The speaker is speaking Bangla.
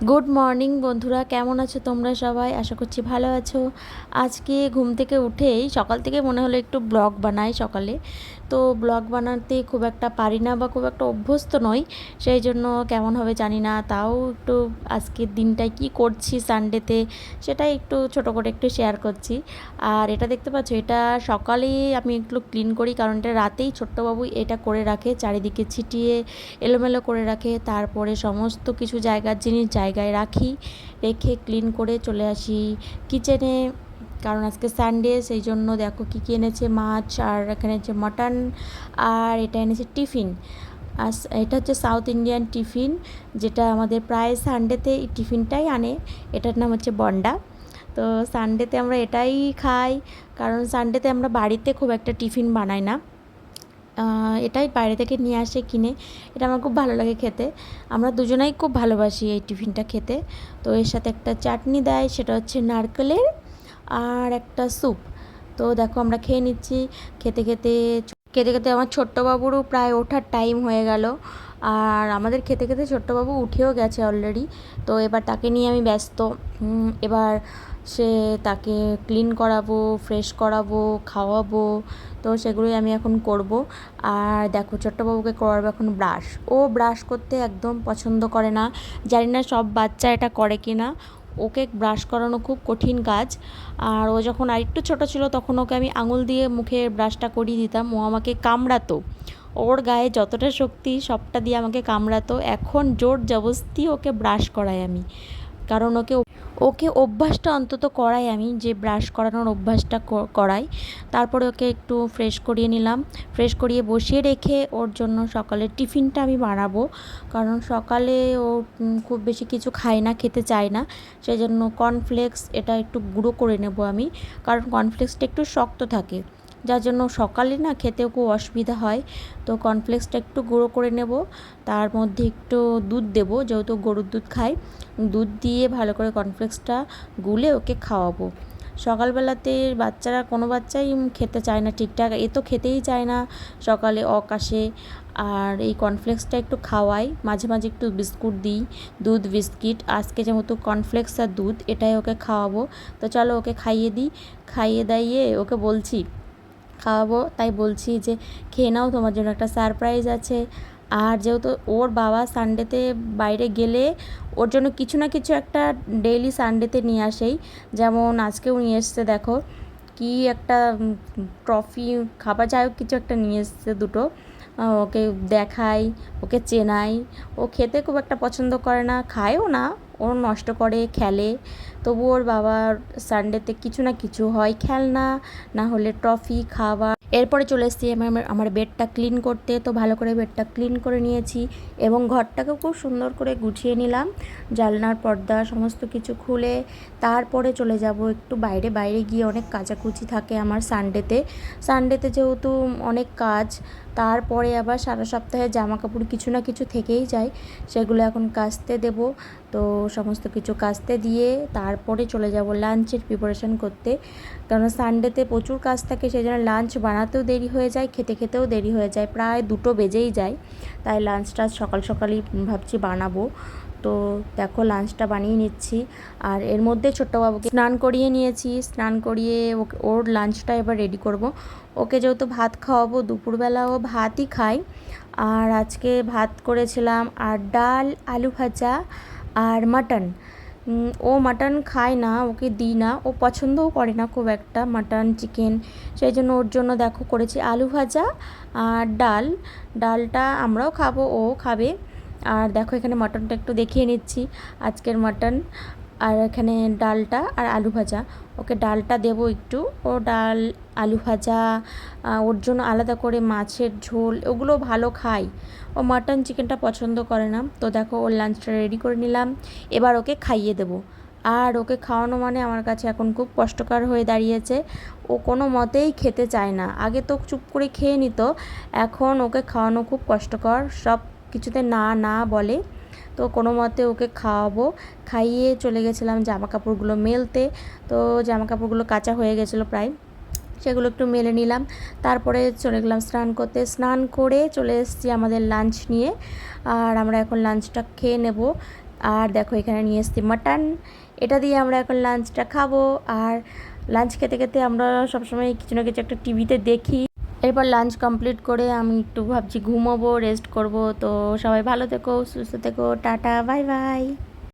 গুড মর্নিং বন্ধুরা, কেমন আছো তোমরা সবাই? আশা করছি ভালো আছো। আজকে ঘুম থেকে উঠেই সকাল থেকে মনে হলো একটু ব্লগ বানাই সকালে। তো ব্লগ বানাতে খুব একটা পারি না বা খুব একটা অভ্যস্ত নই, সেই জন্য কেমন হবে জানি না। তাও একটু আজকের দিনটায় কি করছি সানডেতে সেটাই একটু ছোট করে একটু শেয়ার করছি। আর এটা দেখতে পাচ্ছ, এটা সকালেই আমি একটু ক্লিন করি, কারণ এটা রাতেই ছোট্টবাবু এটা করে রাখে, চারিদিকে ছিটিয়ে এলোমেলো করে রাখে। তারপরে সমস্ত কিছু জায়গার জিনিস জায়গায় রাখি, রেখে ক্লিন করে চলে আসি কিচেনে, কারণ আজকে সানডে। সেই জন্য দেখো কী কী এনেছে, মাছ, আর এখানে হচ্ছে মাটন, আর এটা এনেছে টিফিন। আর এটা হচ্ছে সাউথ ইন্ডিয়ান টিফিন, যেটা আমাদের প্রায় সানডেতে এই টিফিনটাই আনে। এটার নাম হচ্ছে বন্ডা। তো সানডেতে আমরা এটাই খাই, কারণ সানডেতে আমরা বাড়িতে খুব একটা টিফিন বানাই না, এটাই বাইরে থেকে নিয়ে আসে কিনে। এটা আমার খুব ভালো লাগে খেতে, আমরা দুজনাই খুব ভালোবাসি এই টিফিনটা খেতে। তো এর সাথে একটা চাটনি দেয়, সেটা হচ্ছে নারকেলের, আর একটা স্যুপ। তো দেখো আমরা খেয়ে নিচ্ছি। খেতে খেতে খেতে খেতে আমার ছোট্টবাবুরও প্রায় ওঠার টাইম হয়ে গেল, আর আমাদের খেতে খেতে ছোট্টবাবু উঠেও গেছে অলরেডি। তো এবার তাকে নিয়ে আমি ব্যস্ত। এবার তাকে ক্লিন করাবো, ফ্রেশ করাবো, খাওয়াবো। তো সেগুলোই আমি এখন করব। আর দেখো ছোট্টবাবুকে করাবো এখন ব্রাশ। ও ব্রাশ করতে একদম পছন্দ করে না, জানি না সব বাচ্চা এটা করে কি না। ওকে ব্রাশ করানো খুব কঠিন কাজ। আর ও যখন আরেকটু ছোটো ছিল তখন ওকে আমি আঙুল দিয়ে মুখে ব্রাশটা করিয়ে দিতাম, ও আমাকে কামড়াতো। ওর গায়ে যতটা শক্তি সবটা দিয়ে আমাকে কামড়াতো। এখন জোর জবরদস্তি ওকে ব্রাশ করাই আমি, কারণ ওকে ওকে অভ্যাসটা অন্তত করাই আমি, যে ব্রাশ করানোর অভ্যাসটা করাই। তারপরে ওকে একটু ফ্রেশ করিয়ে নিলাম, ফ্রেশ করিয়ে বসিয়ে রেখে ওর জন্য সকালের টিফিনটা আমি বানাবো। কারণ সকালে ও খুব বেশি কিছু খায় না, খেতে চায় না। সেই জন্য কর্নফ্লেক্স এটা একটু গুঁড়ো করে নেব আমি, কারণ কর্নফ্লেক্সটা একটু শক্ত থাকে, যার জন্য সকালে না খেতেও খুব অসুবিধা হয়। তো কর্নফ্লেক্সটা একটু গুঁড়ো করে নেব, তার মধ্যে একটু দুধ দেব, যেহেতু গরুর দুধ খায়। দুধ দিয়ে ভালো করে কর্নফ্লেক্সটা গুলে ওকে খাওয়াবো। সকালবেলাতে বাচ্চারা কোনো বাচ্চাই খেতে চায় না ঠিকঠাক, এ তো খেতেই চায় না সকালে অকাশে। আর এই কর্নফ্লেক্সটা একটু খাওয়াই, মাঝে মাঝে একটু বিস্কুট দিই, দুধ বিস্কিট। আজকে যেহেতু কর্নফ্লেক্স আর দুধ এটাই ওকে খাওয়াবো। তো চলো ওকে খাইয়ে দিই। খাইয়ে দাইয়ে ওকে বলছি খাওয়াবো, তাই বলছি যে খেয়ে নাও, তোমার জন্য একটা সারপ্রাইজ আছে। আর যেহেতু ওর বাবা সানডেতে বাইরে গেলে ওর জন্য কিছু না কিছু একটা ডেইলি সানডেতে নিয়ে আসেই, যেমন আজকেও নিয়ে এসছে, দেখো কি একটা ট্রফি খাবার যাই হোক কিছু একটা নিয়ে এসছে দুটো। ওকে দেখাই, ওকে চেনাই। ও খেতে খুব একটা পছন্দ করে না, খায়ও না, ও নষ্ট করে, খেলে। তবু ওর বাবার সানডেতে কিছু না কিছু হয়, খেলনা না হলে ট্রফি, খাবার। এরপরে চলে এসেছি আমার বেডটা ক্লিন করতে। তো ভালো করে বেডটা ক্লিন করে নিয়েছি এবং ঘরটাকেও খুব সুন্দর করে গুছিয়ে নিলাম, জানলার পর্দা সমস্ত কিছু খুলে। তারপরে চলে যাব একটু বাইরে। বাইরে গিয়ে অনেক কাচাকুচি থাকে আমার সানডেতে যেহেতু অনেক কাজ। তারপরে আবার সারা সপ্তাহে জামা কাপড় কিছু না কিছু থেকেই যায়, সেগুলো এখন কাচতে দেব। তো সমস্ত কিছু কাচতে দিয়ে তারপরে চলে যাব লাঞ্চের প্রিপারেশন করতে, কারণ সানডেতে প্রচুর কাজ থাকে, সেই জন্য লাঞ্চ বানাতেও দেরি হয়ে যায়, খেতে খেতেও দেরি হয়ে যায়, প্রায় 2টো বেজেই যায়। তাই লাঞ্চটা সকাল সকালই ভাবছি বানাবো। তো দেখো লাঞ্চটা বানিয়ে নিচ্ছি। আর এর মধ্যে ছোট্টবাবুকে স্নান করিয়ে নিয়েছি, স্নান করিয়ে ওর লাঞ্চটা এবার রেডি করব। ওকে যেহেতু ভাত খাওয়াবো, দুপুরবেলা ও ভাতই খায়। আর আজকে ভাত করেছিলাম, আর ডাল, আলু ভাজা, আর মাটন। ও মাটন খায় না, ওকে দিই না, ও পছন্দও করে না খুব একটা মাটন চিকেন। সেই জন্য ওর জন্য দেখো করেছি আলু ভাজা আর ডাল। ডালটা আমরাও খাবো, ও খাবে। আর দেখো এখানে মাটনটা একটু দেখিয়ে নিচ্ছি, আজকের মাটন। আর এখানে ডালটা আর আলু ভাজা। ওকে ডালটা দেবো একটু, ও ডাল, আলু ভাজা, ওর জন্য আলাদা করে মাছের ঝোল, ওগুলো ভালো খায়। ও মাটন চিকেনটা পছন্দ করে না। তো দেখো ওর লাঞ্চটা রেডি করে নিলাম, এবার ওকে খাইয়ে দেবো। আর ওকে খাওয়ানো মানে আমার কাছে এখন খুব কষ্টকর হয়ে দাঁড়িয়েছে। ও কোনো মতেই খেতে চায় না, আগে তো চুপ করে খেয়ে নিত, এখন ওকে খাওয়ানো খুব কষ্টকর, সব কিছুতে না না বলে। তো কোনো মতে ওকে খাওয়াবো। খাইয়ে চলে গেছিলাম জামা কাপড়গুলো মেলতে। তো জামা কাপড়গুলো কাচা হয়ে গেছিলো প্রায়, সেগুলো একটু মেলে নিলাম। তারপরে চলে গেলাম স্নান করতে, স্নান করে চলে এসেছি আমাদের লাঞ্চ নিয়ে। আর আমরা এখন লাঞ্চটা খেয়ে নেব। আর দেখো এখানে নিয়ে এসেছি মাটন, এটা দিয়ে আমরা এখন লাঞ্চটা খাবো। আর লাঞ্চ খেতে খেতে আমরা সবসময় কিছু না কিছু একটা টিভিতে দেখি। এরপর লাঞ্চ কমপ্লিট করে আমি একটু ভাবছি ঘুমোবো, রেস্ট করব। তো সবাই ভালো থেকো, সুস্থ থেকো, টাটা, বাই বাই।